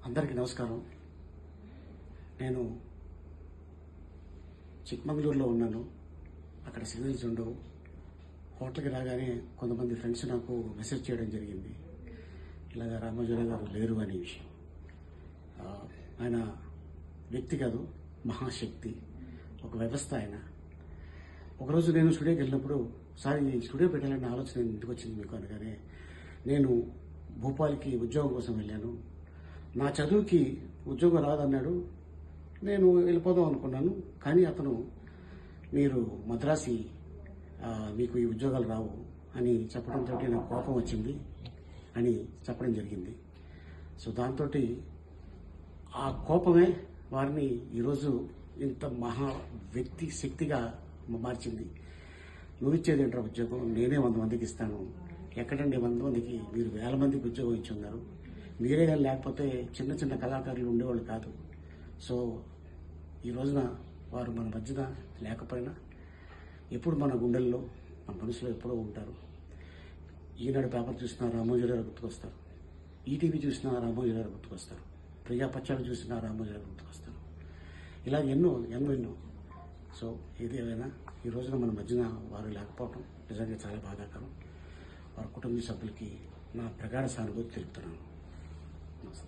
అందరికీ నమస్కారం. నేను చిక్మంగళూరులో ఉన్నాను. అక్కడ సిగ్నల్స్ ఉండవు. హోటల్కి రాగానే కొంతమంది ఫ్రెండ్స్ నాకు మెసేజ్ చేయడం జరిగింది, ఇలాగ రామోజీరావు గారు లేరు అనే విషయం. ఆయన వ్యక్తి కాదు, మహాశక్తి, ఒక వ్యవస్థ ఆయన. ఒకరోజు నేను స్టూడియోకి వెళ్ళినప్పుడు, సార్ ఈ స్టూడియో పెట్టాలన్న ఆలోచన ఇంటికి వచ్చింది మీకు అనగానే, నేను భోపాల్కి ఉద్యోగం కోసం వెళ్ళాను. నా చదువుకి ఉద్యోగం రాదన్నాడు. నేను వెళ్ళిపోదాం అనుకున్నాను. కానీ అతను, మీరు మద్రాసి, మీకు ఈ ఉద్యోగాలు రావు అని చెప్పడంతో నాకు కోపం వచ్చింది అని చెప్పడం జరిగింది. సో దాంతో ఆ కోపమే వారిని ఈరోజు ఇంత మహా వ్యక్తి శక్తిగా మార్చింది. నువ్వు ఇచ్చేది ఏంట్రా ఉద్యోగం, నేనే 100 మందికి ఇస్తాను. ఎక్కడండి 100 మందికి, మీరు 1000 మందికి ఉద్యోగం ఇచ్చి ఉన్నారు. మీరే కానీ లేకపోతే చిన్న చిన్న కళాకారులు ఉండేవాళ్ళు కాదు. సో ఈ రోజున వారు మన మధ్యన లేకపోయినా ఎప్పుడు మన గుండెల్లో, మన మనసులో ఎప్పుడూ ఉంటారు. ఈనాడు పేపర్ చూసినా రామోజీరావు గుర్తుకొస్తారు, ఈటీవీ చూసినా రామోజీరావు గుర్తుకొస్తారు, ప్రజాపక్షాలు చూసినా రామోజీరావు గుర్తుకొస్తారు. ఇలా ఎన్నో ఎన్నో ఎన్నో. సో ఏది ఏమైనా ఈ రోజున మన మధ్యన వారు లేకపోవడం నిజంగా చాలా బాధాకరం. వారి కుటుంబ సభ్యులకి నా ప్రగాఢ సానుభూతి తెలుపుతున్నాను. నమస్తే.